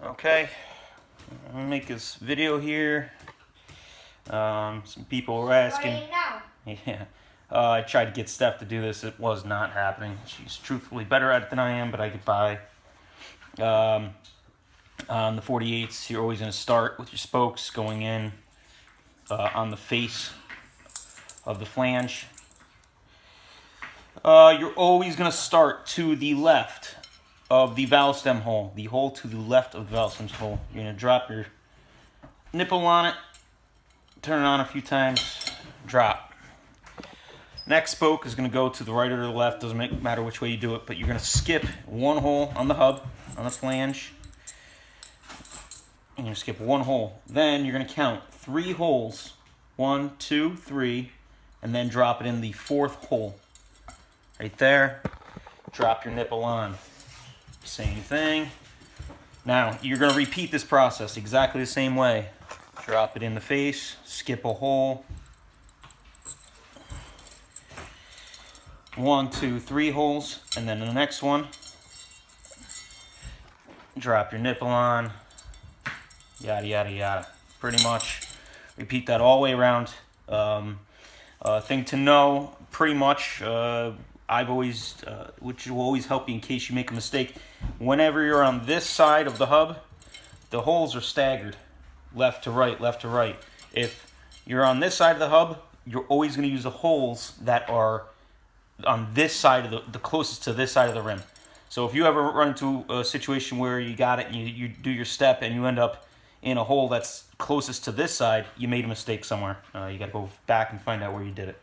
Okay, I'm gonna make this video here. Some people were asking. Yeah, I tried to get Steph to do this. It was not happening. She's truthfully better at it than I am, but I get by. On the 48s, you're always going to start with your spokes going in on the face of the flange. You're always going to start to the left of the valve stem hole, the hole to the left of the valve stem hole. You're going to drop your nipple on it, turn it on a few times, drop. Next spoke is going to go to the right or the left, doesn't matter which way you do it, but you're going to skip one hole on the hub, on the flange. You're going to skip one hole. Then you're going to count 3 holes, 1, 2, 3, and then drop it in the 4th hole. Right there, drop your nipple on. Same thing. Now, you're going to repeat this process exactly the same way. Drop it in the face, skip a hole. 1, 2, 3 holes, and then the next one, drop your nipple on, yada, yada, yada. Pretty much repeat that all the way around. Thing to know, pretty much, I've always, which will always help you in case you make a mistake, whenever you're on this side of the hub, the holes are staggered, left to right, left to right. If you're on this side of the hub, you're always going to use the holes that are on this side of the closest to this side of the rim. So if you ever run into a situation where you got it and you do your step and you end up in a hole that's closest to this side, you made a mistake somewhere. You got to go back and find out where you did it.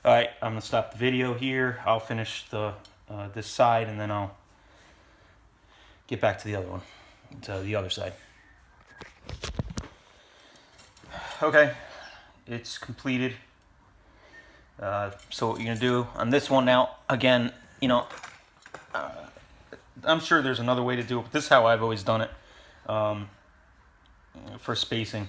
All right, I'm gonna stop the video here. I'll finish the this side and then I'll get back to the other one, to the other side. Okay, it's completed. So what you're gonna do on this one now, again, you know, I'm sure there's another way to do it, but this is how I've always done it for spacing.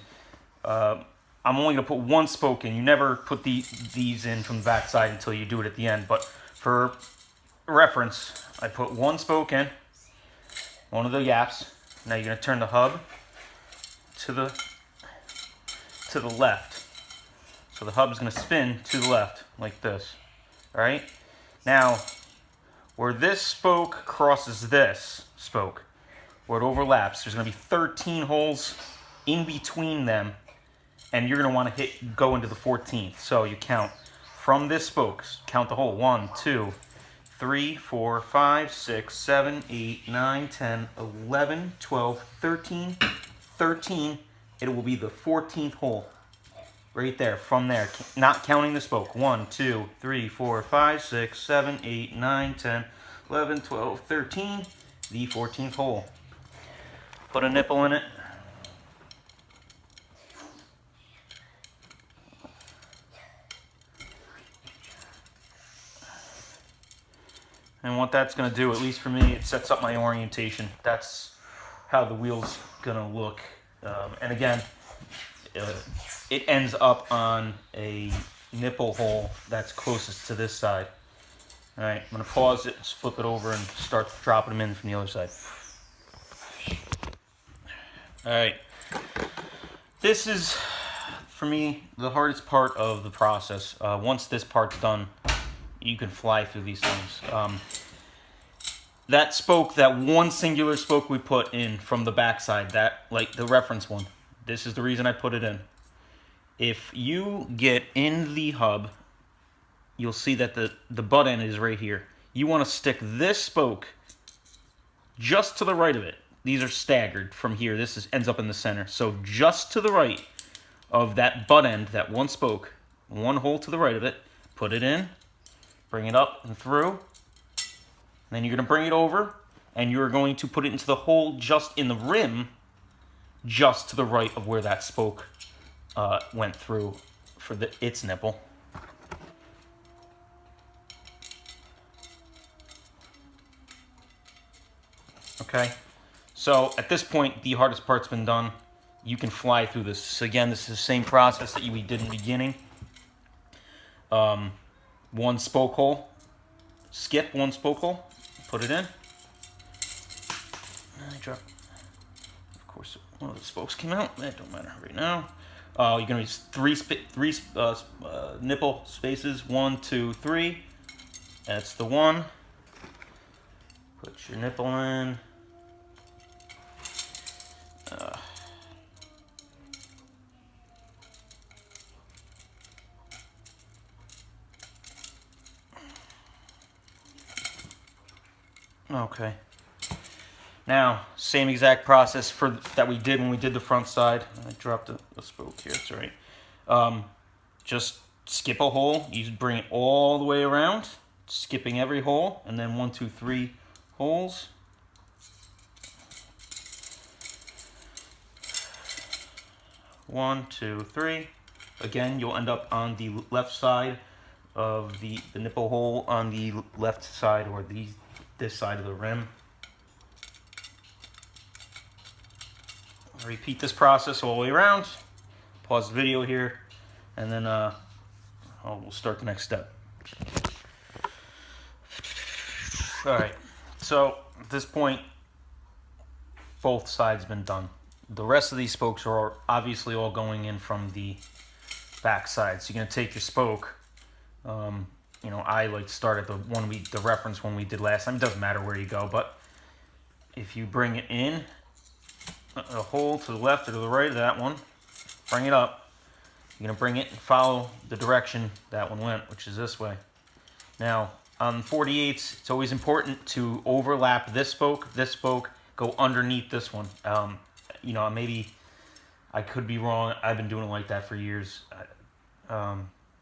I'm only gonna put 1 spoke in. You never put these in from the back side until you do it at the end, but for reference, I put 1 spoke in, one of the gaps. Now you're gonna turn the hub to the left. So the hub is going to spin to the left, like this. All right? Now, where this spoke crosses this spoke, where it overlaps, there's going to be 13 holes in between them, and you're going to want to go into the 14th. So you count from this spoke, count the hole. 1, 2, 3, 4, 5, 6, 7, 8, 9, 10, 11, 12, 13, 13. It will be the 14th hole. Right there, from there, not counting the spoke. 1, 2, 3, 4, 5, 6, 7, 8, 9, 10, 11, 12, 13, the 14th hole. Put a nipple in it. And what that's going to do, at least for me, it sets up my orientation. That's how the wheel's going to look. And again, it ends up on a nipple hole that's closest to this side. All right, I'm going to pause it, just flip it over, and start dropping them in from the other side. All right. This is, for me, the hardest part of the process. Once this part's done, you can fly through these things. That spoke, that one singular spoke we put in from the backside, that, like the reference one, this is the reason I put it in. If you get in the hub, you'll see that the butt end is right here. You want to stick this spoke just to the right of it. These are staggered from here. This ends up in the center. So just to the right of that butt end, that one spoke, 1 hole to the right of it, put it in, bring it up and through. And then you're going to bring it over, and you're going to put it into the hole just in the rim, just to the right of where that spoke went through for its nipple. Okay, so at this point, the hardest part's been done. You can fly through this. So again, this is the same process that we did in the beginning. 1 spoke hole, skip 1 spoke hole, put it in. Drop. course, one of the spokes came out. That don't matter right now. You're gonna use three nipple spaces. 1, 2, 3. That's the one. Put your nipple in. Okay. Now, same exact process that we did when we did the front side. I dropped a spoke here, it's all right. Just skip a hole. You bring it all the way around, skipping every hole, and then 1, 2, 3 holes. One, 2, 3. Again, you'll end up on the left side of the nipple hole on the left side, or this side of the rim. Repeat this process all the way around. Pause the video here, and then we'll start the next step. All right, so at this point, both sides have been done. The rest of these spokes are obviously all going in from the back side. So you're gonna take your spoke. You know, I like to start at the reference one we did last time. It doesn't matter where you go, but if you bring it in a hole to the left or to the right of that one, bring it up. You're gonna bring it and follow the direction that one went, which is this way. Now on 48s, it's always important to overlap this spoke, go underneath this one. You know, maybe I could be wrong. I've been doing it like that for years.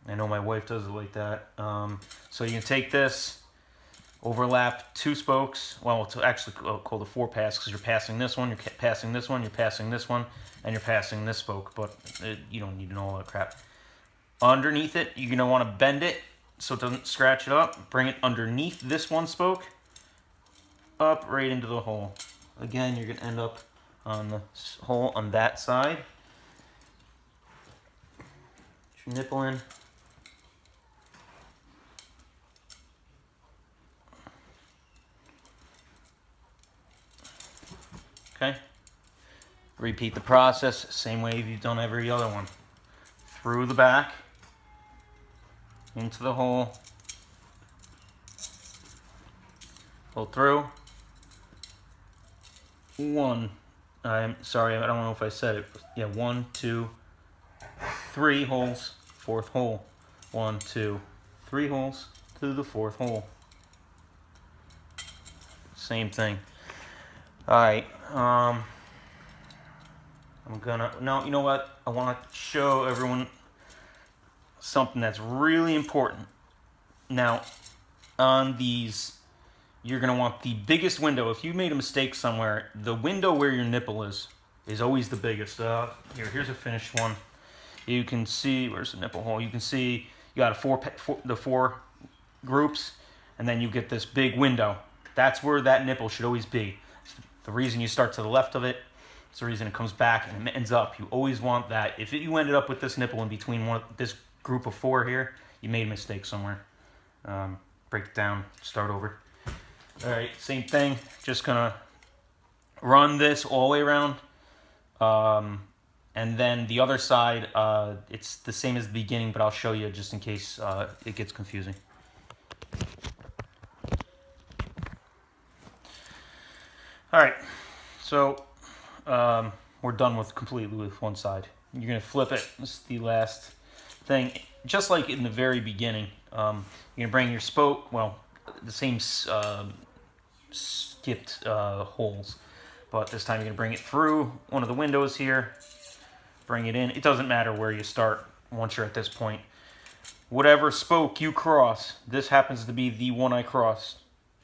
I know my wife does it like that. So you can take this, overlap 2 spokes. Well, it's actually called a 4-pass because you're passing this one, you're passing this one, you're passing this one, and you're passing this spoke. But you don't need to know all that crap. Underneath it, you're gonna want to bend it so it doesn't scratch it up. Bring it underneath this one spoke, up right into the hole. Again, you're gonna end up on the hole on that side. Put your nipple in. Okay. Repeat the process, same way you've done every other one. Through the back, into the hole, pull through. 1. I'm sorry, I don't know if I said it. Yeah, 1, 2, 3 holes, 4th hole. 1, 2, 3 holes to the 4th hole. Same thing. All right. I'm gonna, no, you know what? I want to show everyone something that's really important. Now, on these, you're gonna want the biggest window. If you made a mistake somewhere, the window where your nipple is always the biggest. Here's a finished one. You can see, where's the nipple hole? You can see you got the 4 groups, and then you get this big window. That's where that nipple should always be. The reason you start to the left of it, it's the reason it comes back and it ends up. You always want that. If you ended up with this nipple in between this group of 4 here, you made a mistake somewhere. Break it down, start over. All right, same thing. Just gonna run this all the way around. And then the other side, it's the same as the beginning, but I'll show you just in case it gets confusing. All right, so we're done completely with one side. You're gonna flip it. This is the last thing. Just like in the very beginning, you're gonna bring your spoke. Well, the same skipped holes, but this time you're gonna bring it through one of the windows here. Bring it in. It doesn't matter where you start once you're at this point. Whatever spoke you cross, this happens to be the one I crossed,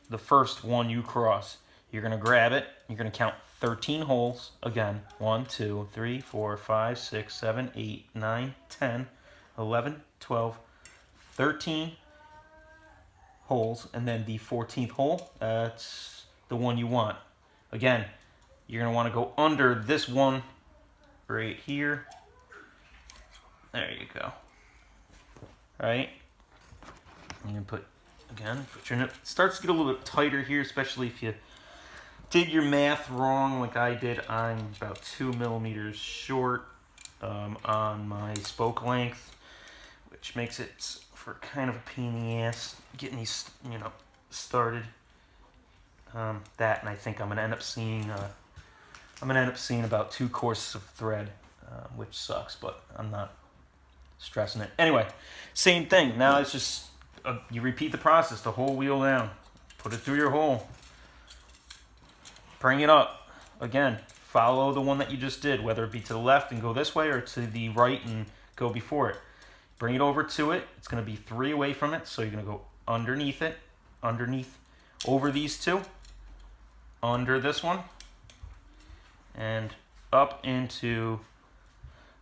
the first one you cross. You're going to grab it. You're going to count 13 holes. Again, 1, 2, 3, 4, 5, 6, 7, 8, 9, 10, 11, 12, 13 holes. And then the 14th hole, that's the one you want. Again, you're going to want to go under this one right here. There you go. All right. You can put your nip. It starts to get a little bit tighter here, especially if you did your math wrong like I did. I'm about 2 millimeters short on my spoke length, which makes it for kind of a pain in the ass getting these, you know, started. That, and I think I'm gonna end up seeing about 2 courses of thread, which sucks, but I'm not stressing it. Anyway, same thing. Now it's just you repeat the process, the whole wheel down, put it through your hole, bring it up again. Follow the one that you just did, whether it be to the left and go this way or to the right and go before it. Bring it over to it. It's going to be 3 away from it, so you're going to go underneath it, over these 2, under this one, and up into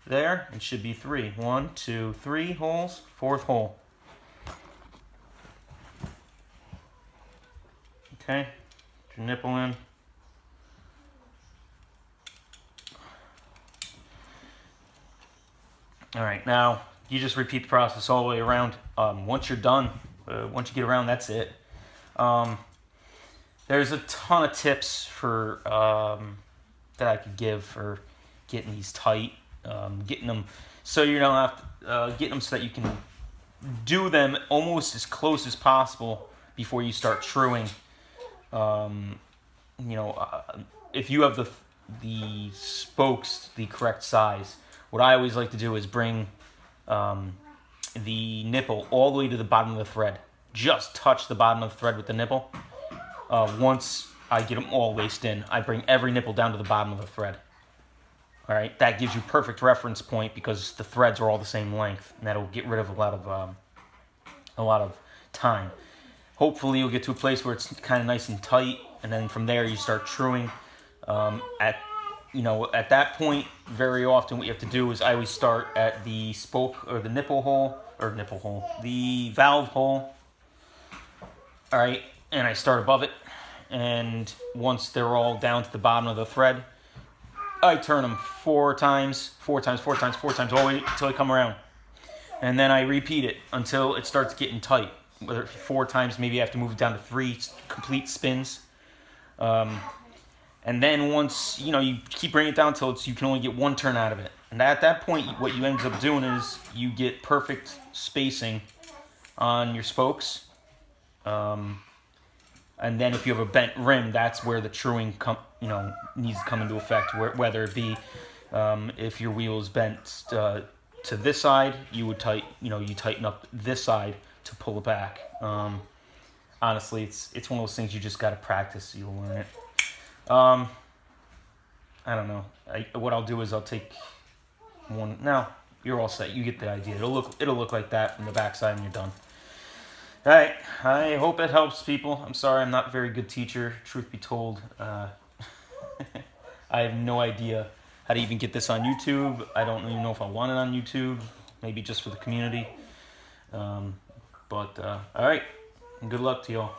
there. It should be 3. 1, 2, 3 holes, 4th hole. Okay, put your nipple in. All right, now you just repeat the process all the way around. Once you're done, once you get around, that's it. There's a ton of tips for that I could give for getting these tight, getting them so you don't have to, getting them so that you can do them almost as close as possible before you start truing. If you have the spokes the correct size, what I always like to do is bring the nipple all the way to the bottom of the thread. Just touch the bottom of the thread with the nipple. Once I get them all laced in, I bring every nipple down to the bottom of the thread. All right, that gives you perfect reference point because the threads are all the same length, and that'll get rid of a lot of time. Hopefully, you'll get to a place where it's kind of nice and tight, and then from there you start truing. At that point, very often what you have to do is I always start at the spoke or the the valve hole. All right, and I start above it, and once they're all down to the bottom of the thread, I turn them 4 times, all the way until they come around, and then I repeat it until it starts getting tight. Whether 4 times, maybe I have to move it down to 3 complete spins. And then once, you keep bringing it down until you can only get 1 turn out of it. And at that point, what you end up doing is you get perfect spacing on your spokes. And then if you have a bent rim, that's where the truing needs to come into effect. Whether it be if your wheel is bent to this side, you tighten up this side to pull it back. Honestly, it's one of those things you just got to practice. You'll learn it. I don't know. What I'll do is I'll take one. Now you're all set. You get the idea. It'll look like that from the backside, and you're done. All right. I hope it helps people. I'm sorry, I'm not a very good teacher. Truth be told, I have no idea how to even get this on YouTube. I don't even know if I want it on YouTube. Maybe just for the community. All right. Good luck to y'all.